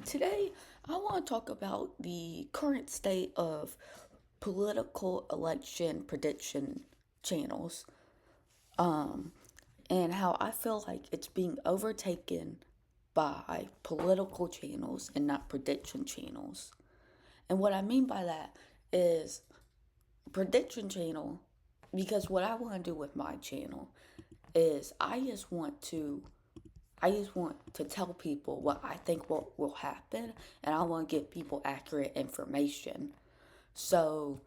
Today, I want to talk about the current state of political election prediction channels, um, and how I feel like it's being overtaken by political channels and not prediction channels. And what I mean by that is prediction channel, because what I want to do with my channel is I just want to tell people what I think will happen, and I want to give people accurate information. So,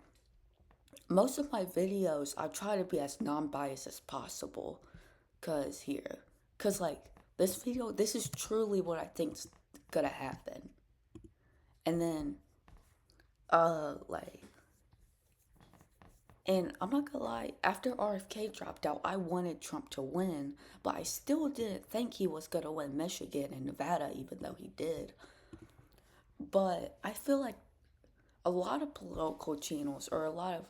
most of my videos, I try to be as non biased as possible. Cause this video, this is truly what I think's gonna happen. And then, like, and I'm not gonna lie, after RFK dropped out, I wanted Trump to win, but I still didn't think he was gonna win Michigan and Nevada, even though he did. But I feel like a lot of political channels or a lot of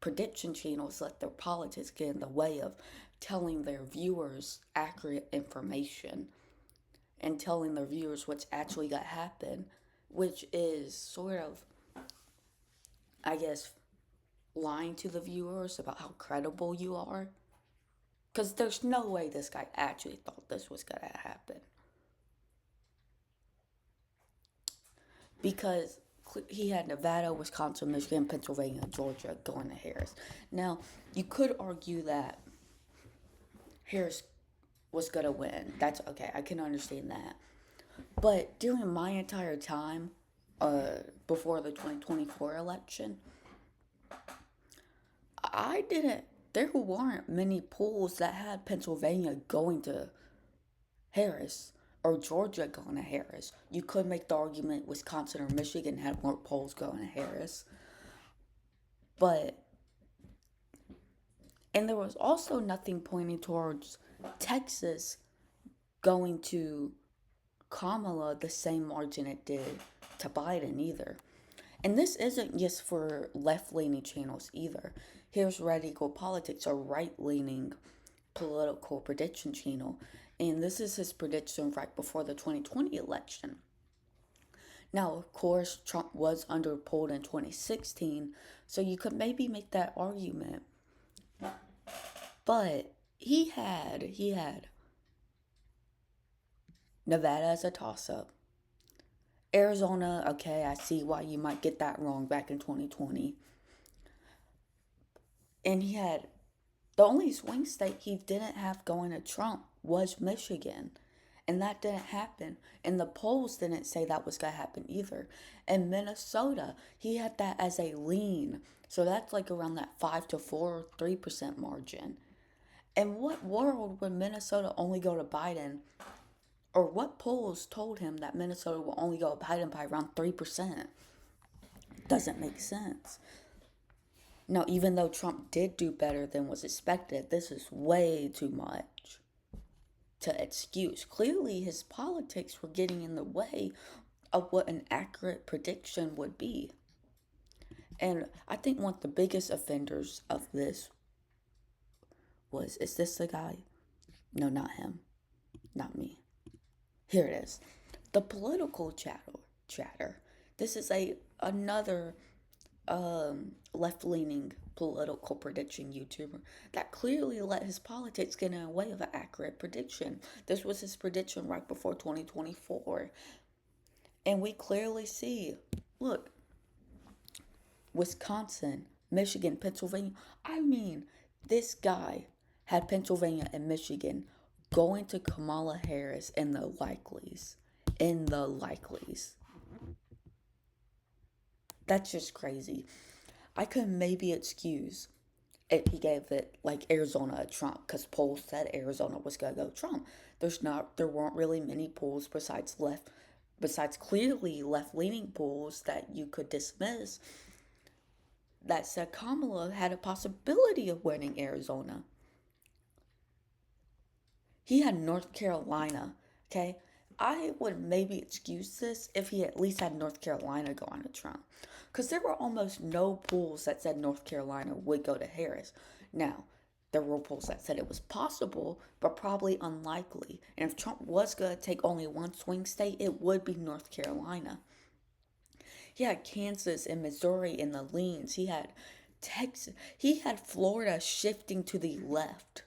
prediction channels let their politics get in the way of telling their viewers accurate information and telling their viewers what's actually going to happen, which is sort of, I guess, lying to the viewers about how credible you are. Because there's no way this guy actually thought this was going to happen. Because he had Nevada, Wisconsin, Michigan, Pennsylvania, Georgia going to Harris. Now, you could argue that Harris was going to win. That's okay. I can understand that. But during my entire time before the 2024 election, I didn't, there weren't many polls that had Pennsylvania going to Harris or Georgia going to Harris. You could make the argument Wisconsin or Michigan had more polls going to Harris. But, and there was also nothing pointing towards Texas going to Kamala the same margin it did to Biden either. And this isn't just for left leaning channels either. Here's Radical Politics, a right leaning political prediction channel. And this is his prediction right before the 2020 election. Now, of course, Trump was underpolled in 2016, so you could maybe make that argument. But he had Nevada as a toss up. Arizona, okay, I see why you might get that wrong back in 2020. And he had the only swing state he didn't have going to Trump was Michigan. And that didn't happen. And the polls didn't say that was going to happen either. And Minnesota, he had that as a lean. So that's like around that 5 to 4, 3% margin. And what world would Minnesota only go to Biden? Or what polls told him that Minnesota will only go to Biden by around 3%? Doesn't make sense. Now, even though Trump did do better than was expected, this is way too much to excuse. Clearly, his politics were getting in the way of what an accurate prediction would be. And I think one of the biggest offenders of this was, is this the guy? No, not him. Not me. Here it is. The political chatter. This is another left leaning political prediction YouTuber that clearly let his politics get in the way of an accurate prediction. This was his prediction right before 2024. And we clearly see, look, Wisconsin, Michigan, Pennsylvania. I mean, this guy had Pennsylvania and Michigan going to Kamala Harris in the likelies. In the likelies. That's just crazy. I could maybe excuse if he gave it like Arizona a Trump, because polls said Arizona was gonna go Trump. There weren't really many polls besides clearly left leaning polls that you could dismiss that said Kamala had a possibility of winning Arizona. He had North Carolina, okay? I would maybe excuse this if he at least had North Carolina go on to Trump. Because there were almost no polls that said North Carolina would go to Harris. Now, There were polls that said it was possible, but probably unlikely. And if Trump was going to take only one swing state, it would be North Carolina. He had Kansas and Missouri in the leans. He had Texas. He had Florida shifting to the left.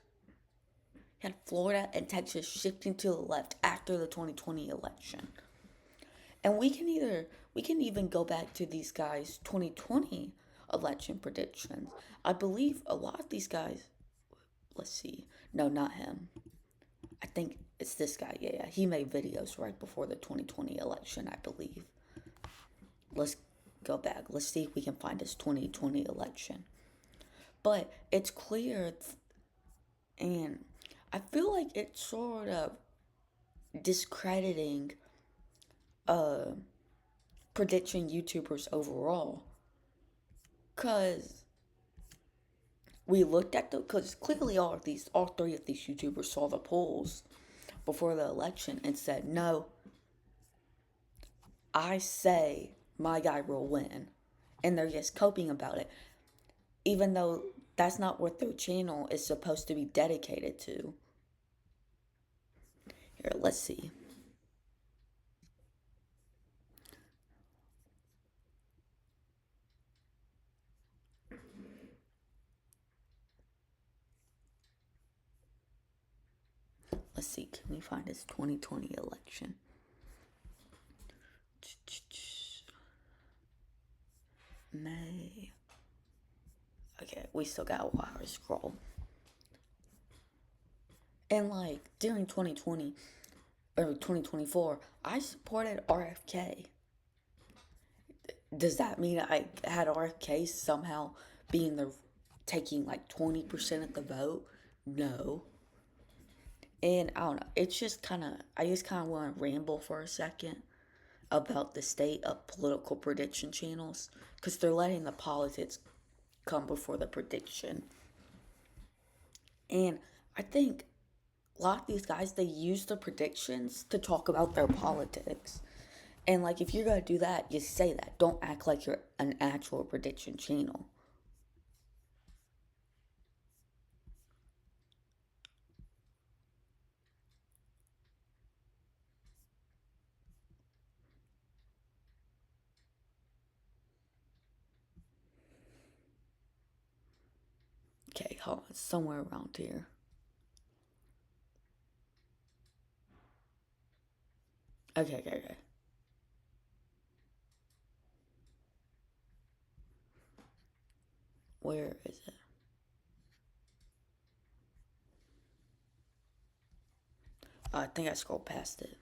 He had Florida and Texas shifting to the left after the 2020 election. And we can even go back to these guys' 2020 election predictions. I believe a lot of these guys, let's see. No, not him. I think it's this guy. Yeah. He made videos right before the 2020 election, I believe. Let's go back. Let's see if we can find his 2020 election. But it's clear, and I feel like it's sort of discrediting prediction YouTubers overall. Because we looked at because clearly all three of these YouTubers saw the polls before the election and said, no, I say my guy will win. And they're just coping about it. Even though that's not what their channel is supposed to be dedicated to. Here, let's see. Let's see, can we find his 2020 election? May. Okay, we still got a while to scroll. And like during 2020 or 2024, I supported RFK. Does that mean I had RFK somehow taking like 20% of the vote? No. And I don't know. It's just I just kind of want to ramble for a second about the state of political prediction channels because they're letting the politics come before the prediction. And I think a lot of these guys, they use the predictions to talk about their politics. And like, if you're going to do that, just say that. Don't act like you're an actual prediction channel. Okay, hold on. Somewhere around here. Okay. Where is it? I think I scrolled past it.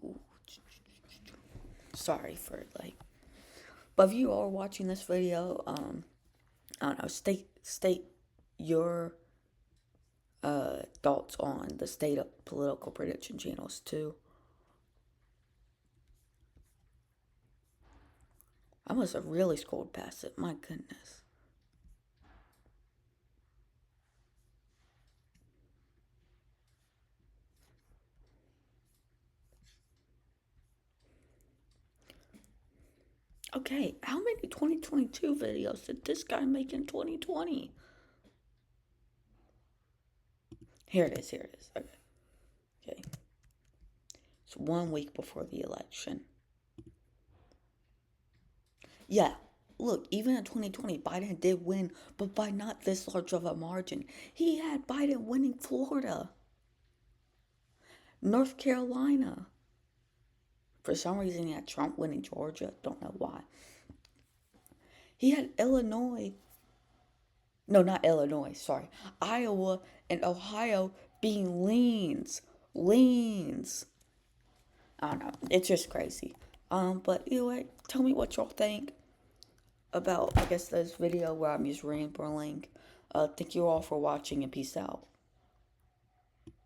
Ooh. Sorry for like. But if you are watching this video, I don't know. State your thoughts on the state of political prediction channels too. I must have really scrolled past it. My goodness. Okay, how many 2022 videos did this guy make in 2020? Here it is. Okay. It's 1 week before the election. Yeah, look, even in 2020, Biden did win, but by not this large of a margin. He had Biden winning Florida, North Carolina. For some reason, he had Trump winning Georgia. Don't know why. He had Illinois. No, not Illinois, sorry. Iowa and Ohio being leans. Leans. I don't know. It's just crazy. But anyway, tell me what y'all think about, I guess, this video where I'm just rambling. Thank you all for watching and peace out.